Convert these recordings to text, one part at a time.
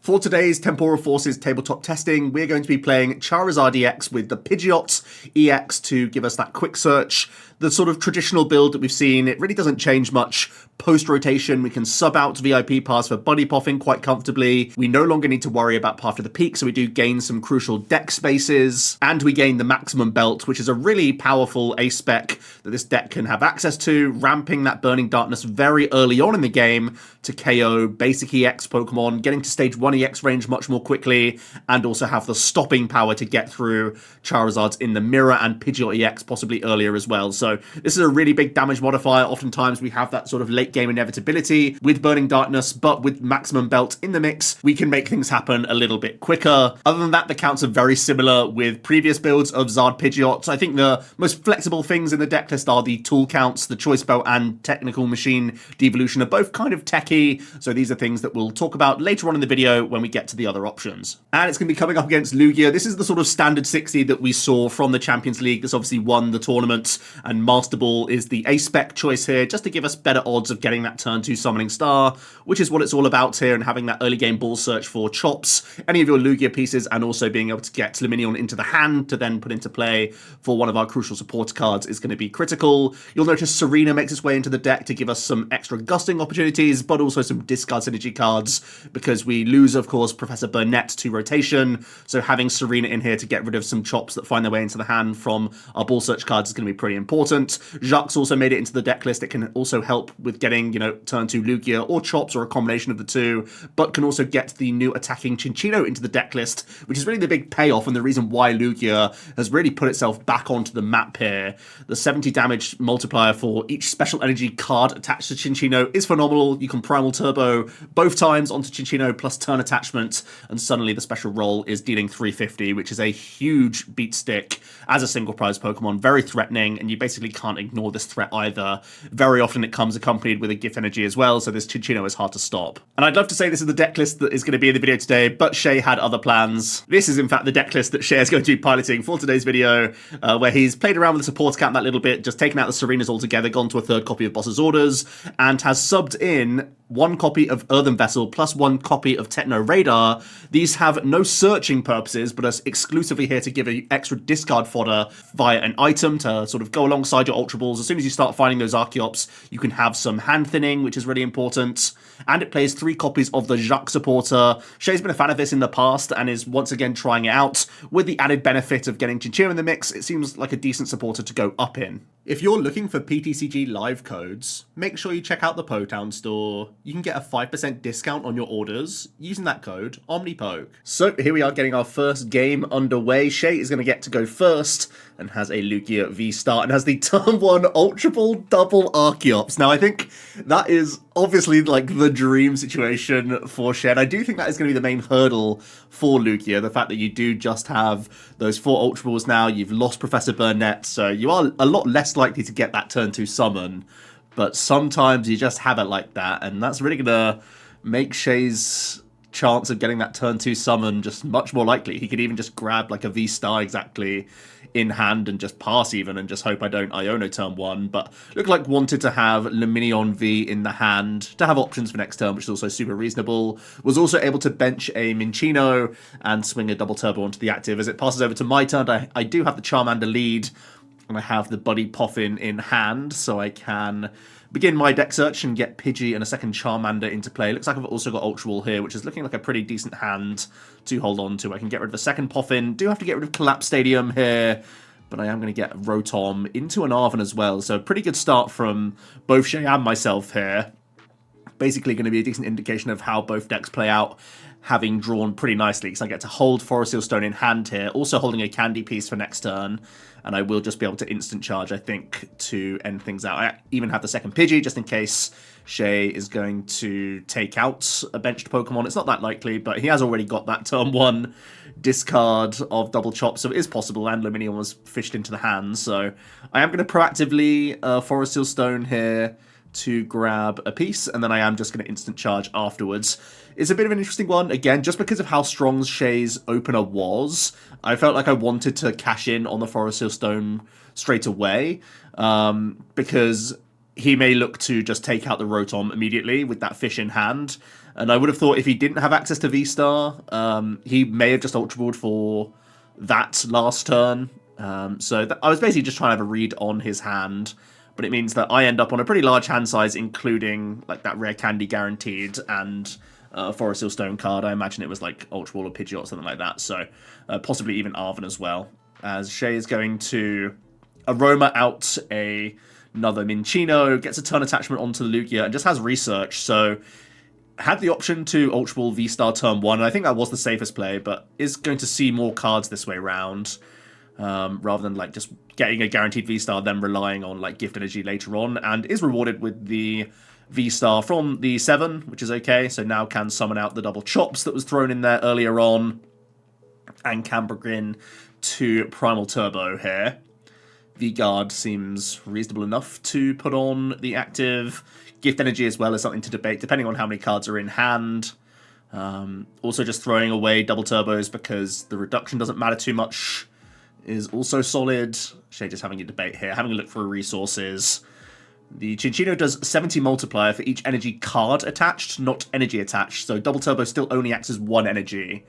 For today's Temporal Forces tabletop testing, we're going to be playing Charizard EX with the Pidgeot EX to give us that quick search. The sort of traditional build that we've seen, it really doesn't change much post-rotation. We can sub out VIP paths for Buddy Poffing quite comfortably. We no longer need to worry about Path to the Peak, so we do gain some crucial deck spaces. And we gain the Maximum Belt, which is a really powerful ace spec that this deck can have access to, ramping that Burning Darkness very early on in the game to KO basic EX Pokemon, getting to stage 1 EX range much more quickly, and also have the stopping power to get through Charizards in the Mirror and Pidgeot EX possibly earlier as well. So this is a really big damage modifier. Oftentimes we have that sort of late game inevitability with Burning Darkness, but with Maximum Belt in the mix, we can make things happen a little bit quicker. Other than that, the counts are very similar with previous builds of Zard Pidgeot. I think the most flexible things in the deck list are the tool counts, the Choice Belt and Technical Machine Devolution are both kind of techy, so these are things that we'll talk about later on in the video when we get to the other options. And it's going to be coming up against Lugia. This is the sort of standard 60 that we saw from the Champions League. This obviously won the tournament, and Master Ball is the A-spec choice here, just to give us better odds of getting that turn 2 Summoning Star, which is what it's all about here, and having that early game ball search for chops, any of your Lugia pieces, and also being able to get Luminion into the hand to then put into play for one of our crucial support cards is going to be critical. You'll notice Serena makes its way into the deck to give us some extra gusting opportunities, but also some discard synergy cards, because we lose, of course, Professor Burnett to rotation, so having Serena in here to get rid of some chops that find their way into the hand from our ball search cards is going to be pretty important. Jacques also made it into the deck list. It can also help with getting, turn 2 Lugia or chops or a combination of the two, but can also get the new attacking Cinccino into the deck list, which is really the big payoff and the reason why Lugia has really put itself back onto the map here. The 70 damage multiplier for each special energy card attached to Cinccino is phenomenal. You can Primal Turbo both times onto Cinccino plus turn attachment, and suddenly the special roll is dealing 350, which is a huge beat stick as a single prize Pokemon, very threatening, and you basically can't ignore this threat either. Very often it comes accompanied with a gift energy as well, so this Cinccino is hard to stop. And I'd love to say this is the deck list that is going to be in the video today, but Shay had other plans. This is in fact the deck list that Shay is going to be piloting for today's video, where he's played around with the support account that little bit, just taken out the Serenas altogether, gone to a third copy of Boss's Orders, and has subbed in 1 copy of Earthen Vessel plus 1 copy of Techno Radar. These have no searching purposes, but are exclusively here to give you extra discard fodder via an item to sort of go alongside your Ultra Balls. As soon as you start finding those Archeops, you can have some hand thinning, which is really important. And it plays 3 copies of the Jacques supporter. Shay's been a fan of this in the past and is once again trying it out. With the added benefit of getting Cinccino in the mix, it seems like a decent supporter to go up in. If you're looking for PTCG live codes, make sure you check out the Potown store. You can get a 5% discount on your orders using that code OmniPoke. So here we are getting our first game underway. Shay is going to get to go first and has a Lugia V-Star and has the turn 1 Ultra Ball double Archeops. Now I think that is obviously like the dream situation for Shay. And I do think that is going to be the main hurdle for Lugia, the fact that you do just have those 4 Ultra Balls now. You've lost Professor Burnett, so you are a lot less likely to get that turn 2 summon, but sometimes you just have it like that, and that's really gonna make Shay's chance of getting that turn 2 summon just much more likely. He could even just grab like a V-Star exactly in hand and just pass even and just hope I don't Iono turn 1, but looked like wanted to have Luminion V in the hand to have options for next turn, which is also super reasonable. Was also able to bench a Cinccino and swing a double turbo onto the active. As it passes over to my turn, I do have the Charmander lead, and I have the Buddy Poffin in hand, so I can begin my deck search and get Pidgey and a second Charmander into play. Looks like I've also got Ultra Ball here, which is looking like a pretty decent hand to hold on to. I can get rid of a second Poffin. Do have to get rid of Collapse Stadium here, but I am going to get Rotom into an Arven as well. So pretty good start from both Shay and myself here. Basically going to be a decent indication of how both decks play out, having drawn pretty nicely, because I get to hold Forest Seal Stone in hand here, also holding a Candy Piece for next turn, and I will just be able to instant charge, I think, to end things out. I even have the second Pidgey, just in case Shay is going to take out a benched Pokemon. It's not that likely, but he has already got that turn 1 discard of Double Chop, so it is possible, and Luminion was fished into the hand, so I am going to proactively Forest Seal Stone here to grab a piece, and then I am just going to instant charge afterwards. It's a bit of an interesting one, again, just because of how strong Shay's opener was. I felt like I wanted to cash in on the Forest Seal Stone straight away, because he may look to just take out the Rotom immediately with that fish in hand, And I would have thought if he didn't have access to V-Star, he may have just Ultra Balled for that last turn. So I was basically just trying to have a read on his hand, but it means that I end up on a pretty large hand size, including like that rare candy guaranteed and Forest Hill Stone card. I imagine it was like Ultra Ball or Pidgeot or something like that, so possibly even Arven as well. As Shay is going to Aroma out another Cinccino, gets a turn attachment onto the Lugia, and just has Research, so had the option to Ultra Ball V-Star turn 1, and I think that was the safest play, but is going to see more cards this way round, rather than like just getting a guaranteed V-Star, then relying on like Gift Energy later on, and is rewarded with the V-Star from the 7, which is okay, so now can summon out the double chops that was thrown in there earlier on, and can begin to Primal Turbo here. V-Guard seems reasonable enough to put on the active. Gift Energy as well is something to debate, depending on how many cards are in hand. Also just throwing away double turbos because the reduction doesn't matter too much is also solid. Shay just having a debate here, having a look for resources. The Cinccino does 70 multiplier for each energy card attached, not energy attached, so double turbo still only acts as 1 energy.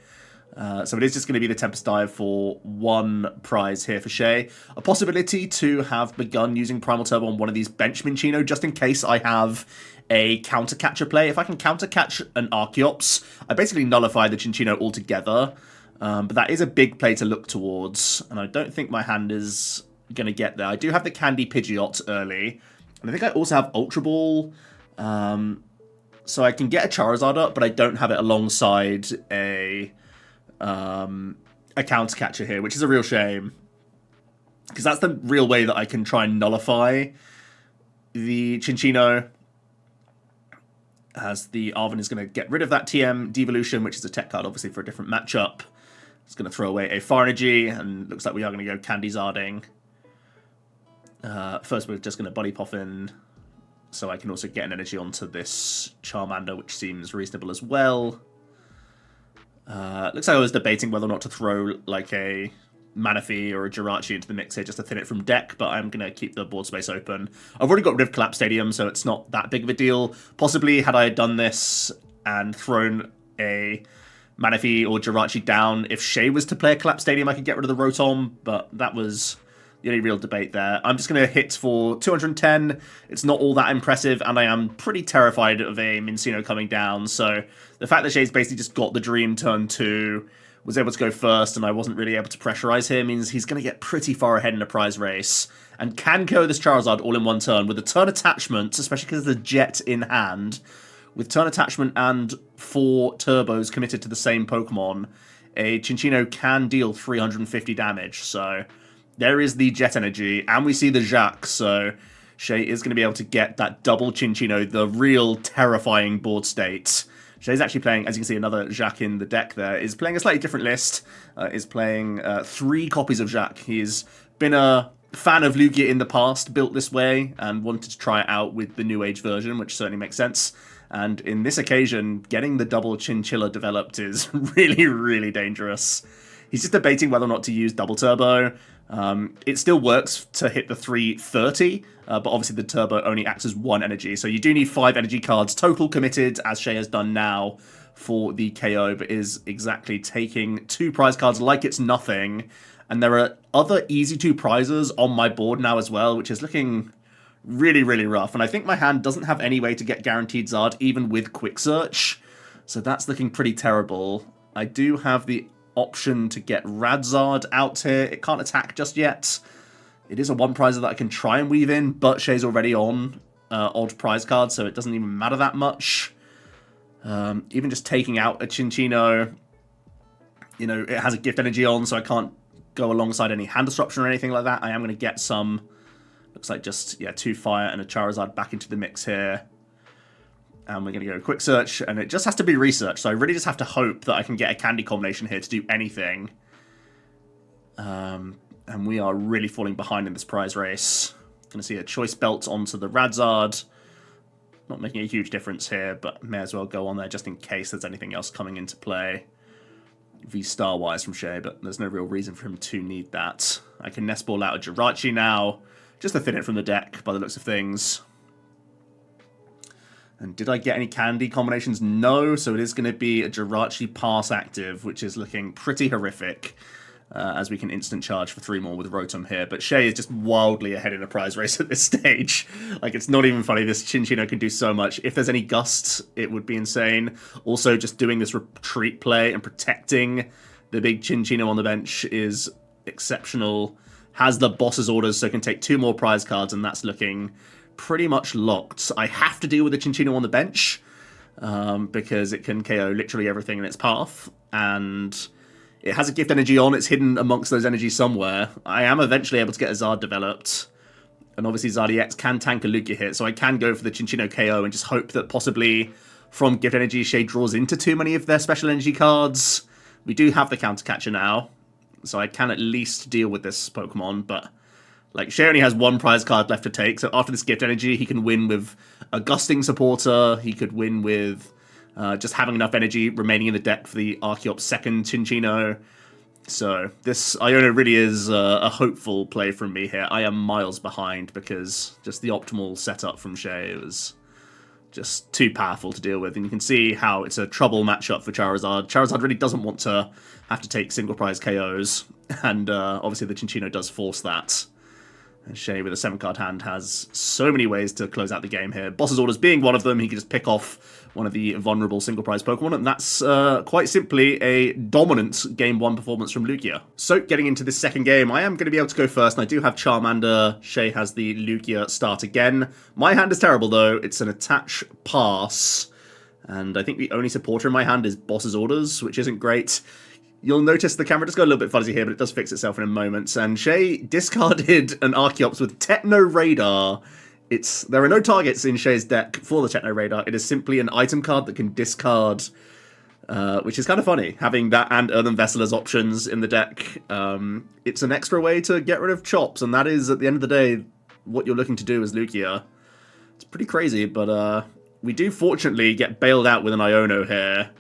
So it is just going to be the Tempest Dive for 1 prize here for Shay. A possibility to have begun using Primal Turbo on one of these bench Cinccino, just in case I have a counter catcher play. If I can counter catch an Archeops, I basically nullify the Cinccino altogether. But that is a big play to look towards, and I don't think my hand is going to get there. I do have the Candy Pidgeot early, and I think I also have Ultra Ball. So I can get a Charizard up, but I don't have it alongside a counter catcher here, which is a real shame, because that's the real way that I can try and nullify the Cinccino, as the Arven is going to get rid of that TM Devolution, which is a tech card obviously for a different matchup. It's going to throw away a Fire Energy, and looks like we are going to go Candy Zarding. First we're just going to Body Poffin, so I can also get an energy onto this Charmander, which seems reasonable as well. Looks like I was debating whether or not to throw like a Manaphy or a Jirachi into the mix here just to thin it from deck, but I'm going to keep the board space open. I've already got rid of Collapse Stadium, so it's not that big of a deal. Possibly, had I done this and thrown a Manaphy or Jirachi down, if Shay was to play a Collapse Stadium, I could get rid of the Rotom, but that was the only real debate there. I'm just going to hit for 210. It's not all that impressive, and I am pretty terrified of a Cinccino coming down, so the fact that Shay's basically just got the Dream turn 2, was able to go first, and I wasn't really able to pressurize him, means he's going to get pretty far ahead in a prize race, and can KO this Charizard all in one turn with a turn attachment, especially because of the Jet in hand. With turn attachment and 4 turbos committed to the same Pokemon, a Cinccino can deal 350 damage, so there is the Jet Energy, and we see the Jacques, so Shay is going to be able to get that double Cinccino, the real terrifying board state. Shay's actually playing, as you can see, another Jacques in the deck there, is playing a slightly different list, is playing 3 copies of Jacques. He's been a fan of Lugia in the past, built this way, and wanted to try it out with the New Age version, which certainly makes sense. And in this occasion, getting the double Chinchilla developed is really, really dangerous. He's just debating whether or not to use Double Turbo. It still works to hit the 330, but obviously the Turbo only acts as 1 energy. So you do need 5 energy cards total committed, as Shay has done now for the KO, but is exactly taking 2 prize cards like it's nothing. And there are other easy 2 prizes on my board now as well, which is looking really, really rough. And I think my hand doesn't have any way to get guaranteed Zard, even with Quick Search. So that's looking pretty terrible. I do have the option to get Radzard out here. It can't attack just yet. It is a 1 prizer that I can try and weave in, but Shay's already on odd prize card, so it doesn't even matter that much. Even just taking out a Cinccino, you know, it has a Gift Energy on, so I can't go alongside any hand disruption or anything like that. I am going to get some, looks like just, yeah, 2 fire and a Charizard back into the mix here. And we're going to go Quick Search, and it just has to be Research, so I really just have to hope that I can get a candy combination here to do anything. And we are really falling behind in this prize race. Going to see a Choice Belt onto the Radzard. Not making a huge difference here, but may as well go on there just in case there's anything else coming into play. V-Star-wise from Shay, but there's no real reason for him to need that. I can Nest Ball out a Jirachi now, just to thin it from the deck by the looks of things. And did I get any candy combinations? No, so it is going to be a Jirachi Pass active, which is looking pretty horrific, as we can instant charge for 3 more with Rotom here. But Shay is just wildly ahead in a prize race at this stage. Like, it's not even funny. This Cinccino can do so much. If there's any gusts, it would be insane. Also, just doing this retreat play and protecting the big Cinccino on the bench is exceptional. Has the boss's orders, so can take 2 more prize cards, and that's looking pretty much locked. I have to deal with the Cinccino on the bench because it can KO literally everything in its path, and it has a gift energy on. It's hidden amongst those energies somewhere. I am eventually able to get a Zard developed, and obviously Zard EX can tank a Lugia hit, so I can go for the Cinccino KO and just hope that possibly from gift energy Shay draws into too many of their special energy cards. We do have the counter catcher now, so I can at least deal with this Pokemon, but like, Shay only has 1 prize card left to take, so after this gift energy, he can win with a Gusting supporter, he could win with just having enough energy remaining in the deck for the Archeop's second Cinccino. So this Iono really is a hopeful play from me here. I am miles behind because just the optimal setup from Shay was just too powerful to deal with, and you can see how it's a trouble matchup for Charizard. Charizard really doesn't want to have to take single prize KOs, and obviously the Cinccino does force that. And Shay, with a 7-card hand, has so many ways to close out the game here. Boss's orders being one of them. He can just pick off one of the vulnerable single-prize Pokemon, and that's quite simply a dominant Game 1 performance from Lugia. So, getting into this second game, I am going to be able to go first, and I do have Charmander. Shay has the Lugia start again. My hand is terrible, though. It's an attach pass, and I think the only supporter in my hand is Boss's orders, which isn't great. You'll notice the camera does go a little bit fuzzy here, but it does fix itself in a moment. And Shay discarded an Archeops with Techno Radar. There are no targets in Shay's deck for the Techno Radar. It is simply an item card that can discard, which is kind of funny, having that and Earthen Vessel as options in the deck. It's an extra way to get rid of Chops, and that is, at the end of the day, what you're looking to do as Lugia. It's pretty crazy, but we do fortunately get bailed out with an Iono here.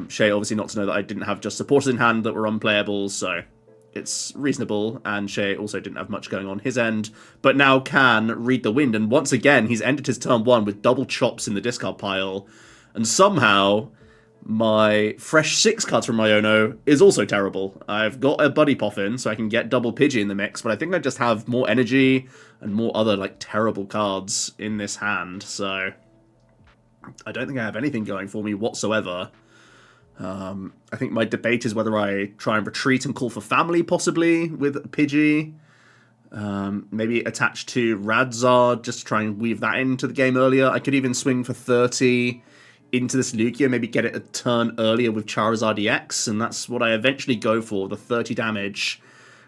Shay obviously not to know that I didn't have just supporters in hand that were unplayable, so it's reasonable, and Shay also didn't have much going on his end, but now can read the wind, and once again he's ended his turn 1 with double Chops in the discard pile, and somehow my fresh 6 cards from my Iono is also terrible. I've got a Buddy Poffin, so I can get double Pidgey in the mix, but I think I just have more energy and more other like terrible cards in this hand, so I don't think I have anything going for me whatsoever. I think my debate is whether I try and retreat and call for family, possibly, with Pidgey. Maybe attach to Radzard, just to try and weave that into the game earlier. I could even swing for 30 into this Lugia, maybe get it a turn earlier with Charizard EX, and that's what I eventually go for, the 30 damage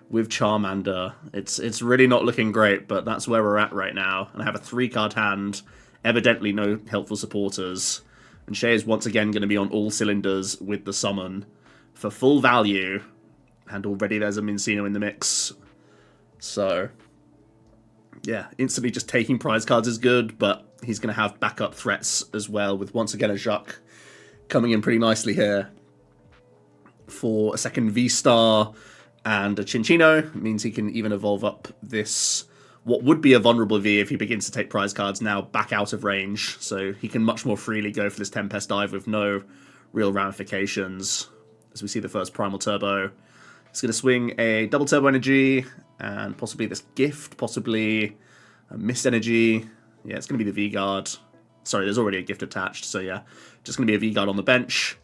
with Charmander. It's really not looking great, but that's where we're at right now. And I have a 3-card hand, evidently no helpful supporters. And Shay is once again going to be on all cylinders with the summon for full value. And already there's a Cinccino in the mix. So, yeah, instantly just taking prize cards is good, but he's going to have backup threats as well, with once again a Jacques coming in pretty nicely here for a second V-Star and a Cinccino. It means he can even evolve up this, what would be a vulnerable V if he begins to take prize cards, now back out of range, so he can much more freely go for this Tempest Dive with no real ramifications. As we see the first Primal Turbo, he's going to swing a double Turbo Energy, and possibly this gift, possibly a Mist Energy. Yeah, it's going to be the V-Guard. Sorry, there's already a gift attached, so yeah, just going to be a V-Guard on the bench.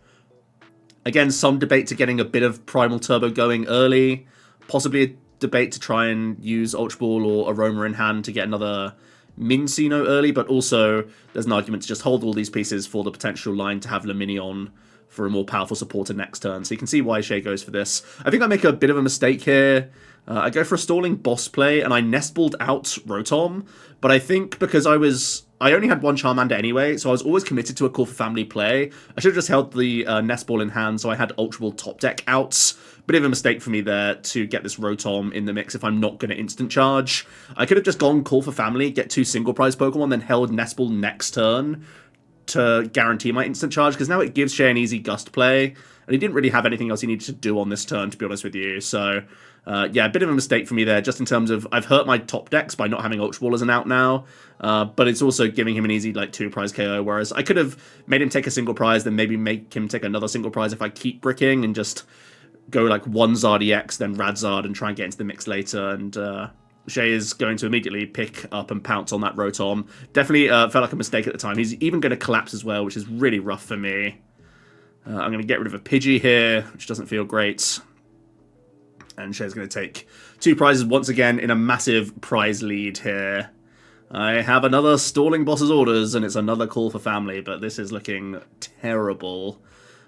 Again, some debate to getting a bit of Primal Turbo going early, possibly a debate to try and use Ultra Ball or Aroma in hand to get another Cinccino early, but also there's an argument to just hold all these pieces for the potential line to have Luminion for a more powerful supporter next turn. So you can see why Shay goes for this. I think I make a bit of a mistake here. I go for a stalling boss play, and I Nestballed out Rotom, but I think because I only had one Charmander anyway, so I was always committed to a Call for Family play. I should have just held the Nest Ball in hand, so I had Ultra Ball top deck outs. Bit of a mistake for me there to get this Rotom in the mix if I'm not going to instant charge. I could have just gone Call for Family, get 2 single prize Pokemon, then held Nest Ball next turn, to guarantee my instant charge, because now it gives Shay an easy gust play, and he didn't really have anything else he needed to do on this turn, to be honest with you. So, yeah, a bit of a mistake for me there, just in terms of I've hurt my top decks by not having Ultra Ball as an out now, but it's also giving him an easy, like, 2-prize KO, whereas I could have made him take a single prize, then maybe make him take another single prize if I keep bricking and just go, like, 1 Zard EX, then Radzard, and try and get into the mix later, and Shay is going to immediately pick up and pounce on that Rotom. Definitely felt like a mistake at the time. He's even going to collapse as well, which is really rough for me. I'm going to get rid of a Pidgey here, which doesn't feel great. And Shay's going to take 2 prizes once again in a massive prize lead here. I have another Stalling Boss's Orders, and it's another Call for Family, but this is looking terrible.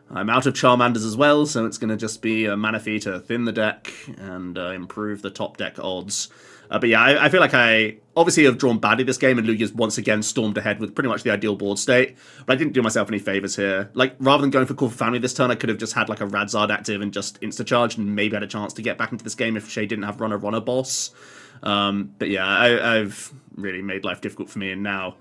I'm out of Charmanders as well, so it's going to just be a Manaphy to thin the deck and improve the top deck odds. But yeah, I feel like I obviously have drawn badly this game, and Lugia's once again stormed ahead with pretty much the ideal board state. But I didn't do myself any favours here. Like, rather than going for Call for Family this turn, I could have just had like a Radzard active and just insta-charged and maybe had a chance to get back into this game if Shay didn't have Runner boss. But yeah, I've really made life difficult for me, and now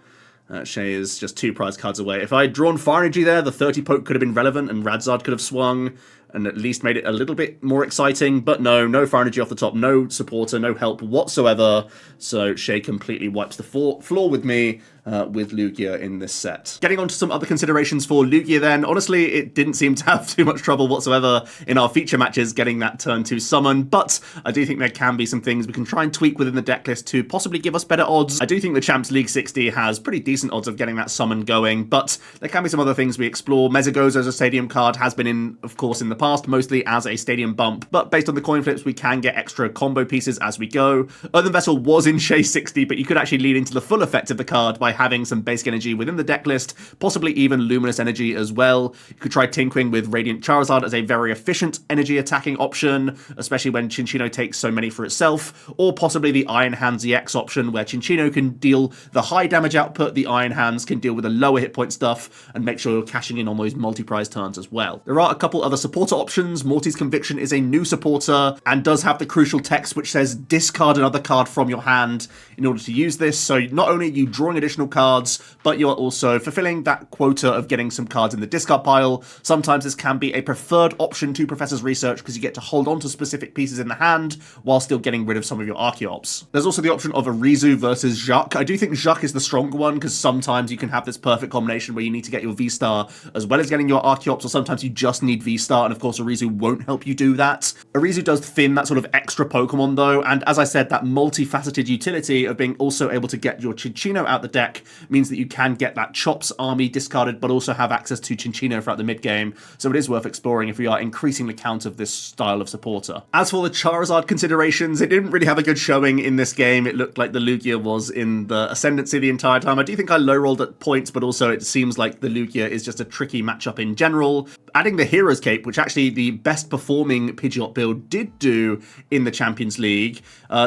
Shay is just 2 prize cards away. If I had drawn Fire Energy there, the 30 poke could have been relevant, and Radzard could have swung, and at least made it a little bit more exciting. But no Fire Energy off the top, no supporter, no help whatsoever. So Shay completely wipes the floor with me, with Lugia in this set. Getting on to some other considerations for Lugia then. Honestly, it didn't seem to have too much trouble whatsoever in our feature matches getting that turn 2 summon, but I do think there can be some things we can try and tweak within the deck list to possibly give us better odds. I do think the Champs League 60 has pretty decent odds of getting that summon going, but there can be some other things we explore. Mezagozo as a stadium card has been in, of course, in the past, mostly as a stadium bump, but based on the coin flips, we can get extra combo pieces as we go. Earthen Vessel was in Shay 60, but you could actually lead into the full effect of the card by having some basic energy within the deck list, possibly even luminous energy as well. You could try tinkering with Radiant Charizard as a very efficient energy attacking option, especially when Cinccino takes so many for itself, or possibly the Iron Hands EX option, where Cinccino can deal the high damage output, the Iron Hands can deal with the lower hit point stuff, and make sure you're cashing in on those multi-prize turns as well. There are a couple other supporter options. Morty's Conviction is a new supporter, and does have the crucial text which says discard another card from your hand in order to use this, so not only are you drawing additional cards, but you're also fulfilling that quota of getting some cards in the discard pile. Sometimes this can be a preferred option to Professor's Research, because you get to hold on to specific pieces in the hand while still getting rid of some of your Archeops. There's also the option of a Rizu versus Jacques. I do think Jacques is the stronger one, because sometimes you can have this perfect combination where you need to get your V-Star as well as getting your Archeops, or sometimes you just need V-Star, and of course a Rizu won't help you do that. A Rizu does thin that sort of extra Pokemon though, and as I said, that multifaceted utility of being also able to get your Cinccino out the deck means that you can get that Chops army discarded, but also have access to Cinccino throughout the mid-game, so it is worth exploring if we are increasing the count of this style of supporter. As for the Charizard considerations, it didn't really have a good showing in this game. It looked like the Lugia was in the ascendancy the entire time. I do think I low-rolled at points, but also it seems like the Lugia is just a tricky matchup in general. Adding the Hero's Cape, which actually the best performing Pidgeot build did do in the Champions League,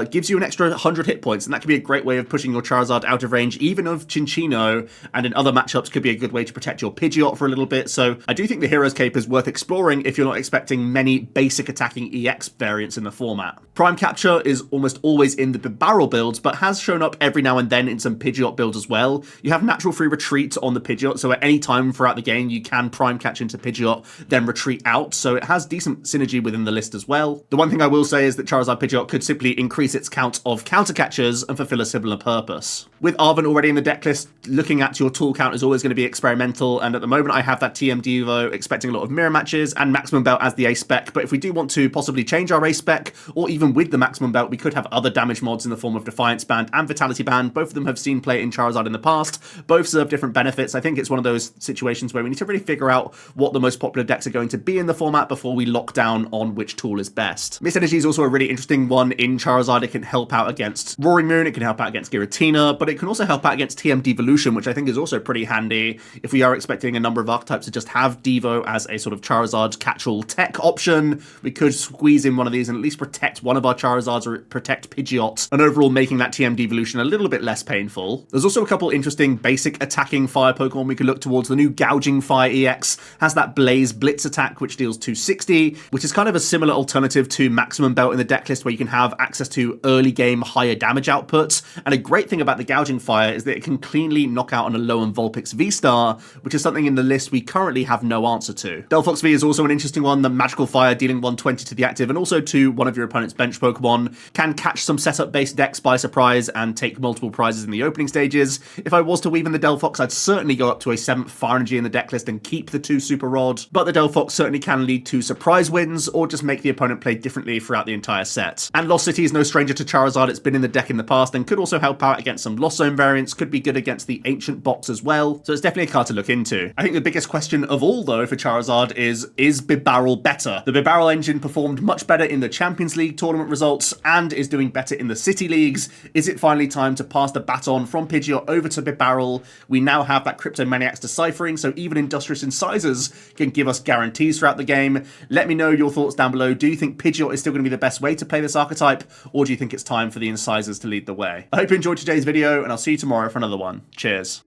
gives you an extra 100 hit points, and that could be a great way of pushing your Charizard out of range, even of Cinccino, and in other matchups could be a good way to protect your Pidgeot for a little bit. So I do think the Hero's Cape is worth exploring if you're not expecting many basic attacking EX variants in the format. Prime Capture is almost always in the barrel builds, but has shown up every now and then in some Pidgeot builds as well. You have natural free retreat on the Pidgeot, so at any time throughout the game you can Prime Catch into Pidgeot, then retreat out, so it has decent synergy within the list as well. The one thing I will say is that Charizard Pidgeot could simply increase its count of counter catchers and fulfill a similar purpose. With Arven already in the deck list, looking at your tool count is always going to be experimental, and at the moment I have that TM Devo expecting a lot of mirror matches and Maximum Belt as the A spec, but if we do want to possibly change our A spec, or even with the Maximum Belt, we could have other damage mods in the form of Defiance Band and Vitality Band. Both of them have seen play in Charizard in the past, both serve different benefits. I think it's one of those situations where we need to really figure out what the most popular decks are going to be in the format before we lock down on which tool is best. Miss Energy is also a really interesting one in Charizard. It can help out against Roaring Moon, it can help out against Giratina, but it can also help out against TM Devolution, which I think is also pretty handy if we are expecting a number of archetypes to just have Devo as a sort of Charizard catch-all tech option. We could squeeze in one of these and at least protect one of our Charizards or protect Pidgeot, and overall making that TM Devolution a little bit less painful. There's also a couple interesting basic attacking fire Pokemon we could look towards. The new Gouging Fire EX has that Blaze Blitz attack, which deals deals 260, which is kind of a similar alternative to Maximum Belt in the decklist, where you can have access to early game higher damage outputs. And a great thing about the Gouging Fire is that it can cleanly knock out on a Alolan Vulpix V-Star, which is something in the list we currently have no answer to. Delphox V is also an interesting one. The Magical Fire dealing 120 to the active and also to one of your opponent's bench Pokemon can catch some setup-based decks by surprise and take multiple prizes in the opening stages. If I was to weave in the Delphox, I'd certainly go up to a 7th Fire Energy in the decklist and keep the 2 Super Rod, but the Delphox certainly can lead to surprise wins or just make the opponent play differently throughout the entire set. And Lost City is no stranger to Charizard. It's been in the deck in the past and could also help out against some Lost Zone variants, could be good against the Ancient box as well, so it's definitely a card to look into. I think the biggest question of all, though, for Charizard is Bibarel better? The Bibarel engine performed much better in the Champions League tournament results and is doing better in the City Leagues. Is it finally time to pass the baton from Pidgeot over to Bibarel? We now have that Cryptomaniac's Deciphering, so even Industrious Incisors can give us guarantees throughout the game. Let me know your thoughts down below. Do you think Pidgeot is still going to be the best way to play this archetype, or do you think it's time for the Incisors to lead the way? I hope you enjoyed today's video, and I'll see you tomorrow for another one. Cheers.